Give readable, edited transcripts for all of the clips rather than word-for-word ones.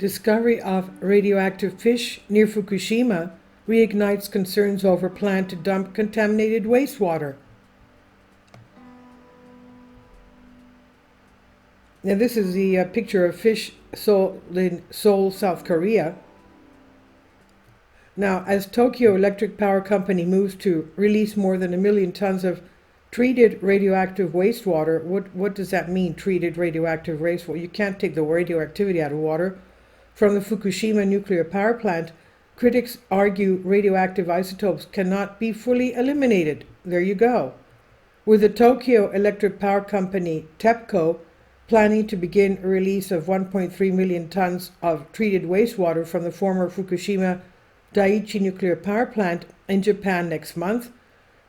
Discovery of radioactive fish near Fukushima reignites concerns over plan to dump contaminated wastewater. Now this is the picture of fish sold in Seoul, South Korea. Now, as Tokyo Electric Power Company moves to release more than 1 million tons of treated radioactive wastewater, what does that mean, treated radioactive wastewater? You can't take the radioactivity out of water. From the Fukushima nuclear power plant, critics argue radioactive isotopes cannot be fully eliminated. There you go. With the Tokyo Electric Power Company, TEPCO, planning to begin a release of 1.3 million tons of treated wastewater from the former Fukushima Daiichi nuclear power plant in Japan next month,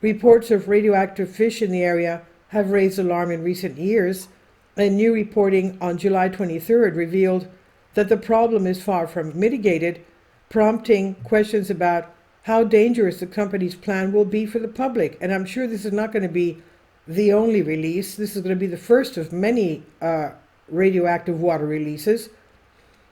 reports of radioactive fish in the area have raised alarm in recent years, and new reporting on July 23rd revealed that the problem is far from mitigated, prompting questions about how dangerous the company's plan will be for the public. And I'm sure this is not going to be the only release. This is going to be the first of many radioactive water releases.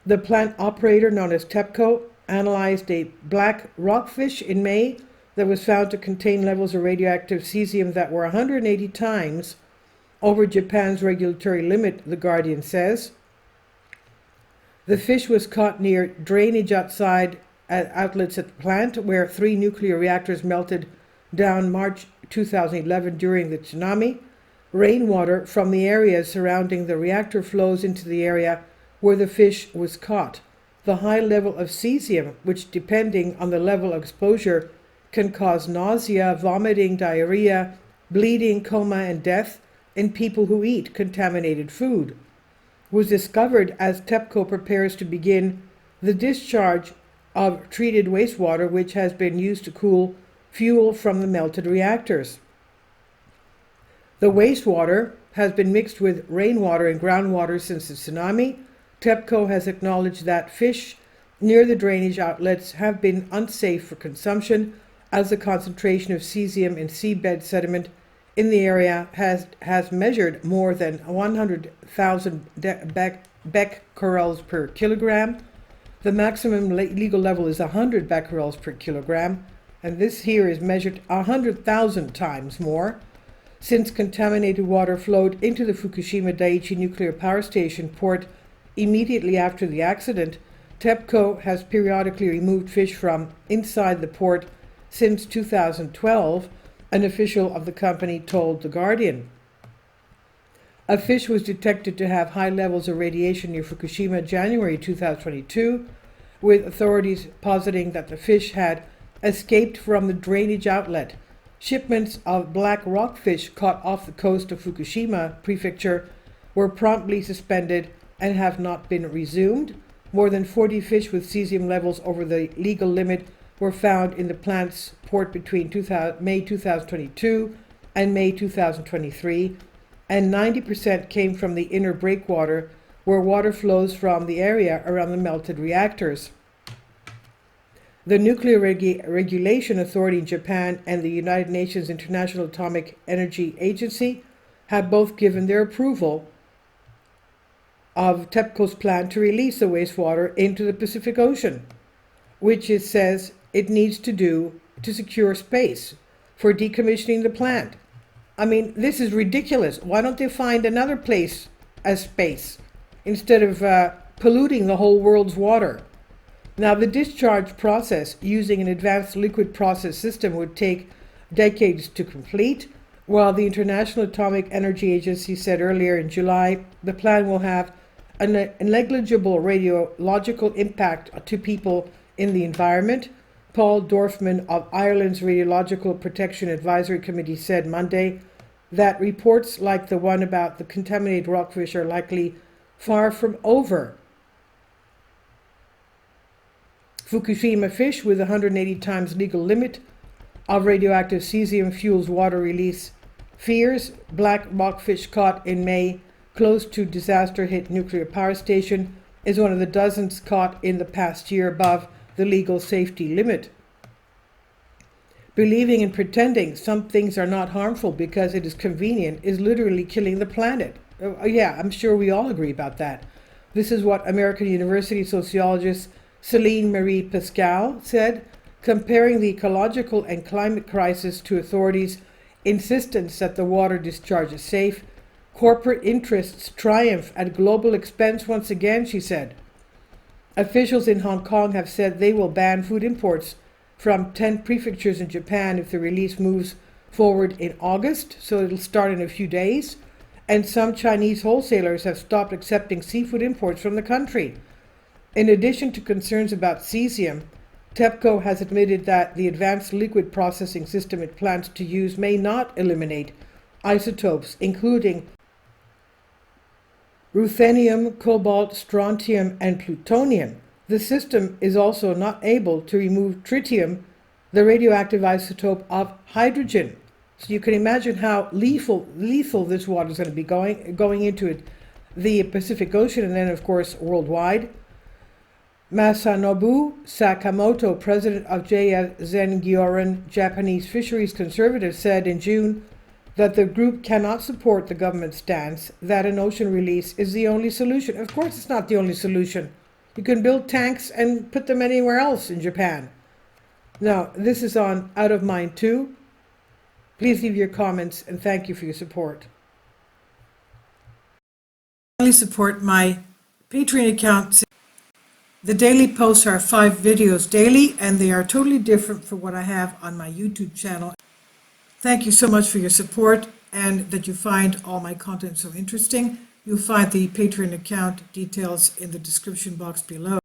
The plant operator, known as TEPCO, analyzed a black rockfish in May that was found to contain levels of radioactive cesium that were 180 times over Japan's regulatory limit, The Guardian says. The fish was caught near drainage outside outlets at the plant, where 3 nuclear reactors melted down March 2011 during the tsunami. Rainwater from the areas surrounding the reactor flows into the area where the fish was caught. The high level of cesium, which depending on the level of exposure can cause nausea, vomiting, diarrhea, bleeding, coma, and death in people who eat contaminated food, was discovered as TEPCO prepares to begin the discharge of treated wastewater, which has been used to cool fuel from the melted reactors. The wastewater has been mixed with rainwater and groundwater since the tsunami. TEPCO has acknowledged that fish near the drainage outlets have been unsafe for consumption, as the concentration of cesium in seabed sediment in the area has measured more than 100,000 becquerels per kilogram. The maximum legal level is 100 becquerels per kilogram, and this here is measured 100,000 times more. Since contaminated water flowed into the Fukushima Daiichi nuclear power station port immediately after the accident, TEPCO has periodically removed fish from inside the port since 2012, an official of the company told The Guardian. A fish was detected to have high levels of radiation near Fukushima January 2022, with authorities positing that the fish had escaped from the drainage outlet. Shipments of black rockfish caught off the coast of Fukushima Prefecture were promptly suspended and have not been resumed. More than 40 fish with cesium levels over the legal limit were found in the plant's port between May 2022 and May 2023, and 90% came from the inner breakwater, where water flows from the area around the melted reactors. The Nuclear Regulation Authority in Japan and the United Nations International Atomic Energy Agency have both given their approval of TEPCO's plan to release the wastewater into the Pacific Ocean, which it says it needs to do to secure space for decommissioning the plant. I mean, this is ridiculous. Why don't they find another place as space instead of polluting the whole world's water? Now, the discharge process using an advanced liquid process system would take decades to complete. While the International Atomic Energy Agency said earlier in July, the plan will have a negligible radiological impact to people in the environment. Paul Dorfman of Ireland's Radiological Protection Advisory Committee said Monday that reports like the one about the contaminated rockfish are likely far from over. Fukushima fish with 180 times legal limit of radioactive cesium fuels water release fears. Black rockfish caught in May close to disaster-hit nuclear power station is one of the dozens caught in the past year above the legal safety limit. Believing and pretending some things are not harmful because it is convenient is literally killing the planet. Yeah, I'm sure we all agree about that. This is what American University sociologist Céline Marie Pascal said, comparing the ecological and climate crisis to authorities' insistence that the water discharge is safe. Corporate interests triumph at global expense once again, she said. Officials in Hong Kong have said they will ban food imports from 10 prefectures in Japan if the release moves forward in August, so it'll start in a few days. And some Chinese wholesalers have stopped accepting seafood imports from the country. In addition to concerns about cesium, TEPCO has admitted that the advanced liquid processing system it plans to use may not eliminate isotopes, including ruthenium, cobalt, strontium, and plutonium. The system is also not able to remove tritium, the radioactive isotope of hydrogen. So you can imagine how lethal this water is going to be going into it, the Pacific Ocean, and then of course worldwide. Masanobu Sakamoto, president of JF Zengyoren Japanese Fisheries Conservative, said in June that the group cannot support the government's stance that an ocean release is the only solution. Of course it's not the only solution. You can build tanks and put them anywhere else in Japan. Now, this is on Out of Mind 2. Please leave your comments and thank you for your support. Please support my Patreon account. The daily posts are 5 videos daily, and they are totally different from what I have on my YouTube channel. Thank you so much for your support and that you find all my content so interesting. You'll find the Patreon account details in the description box below.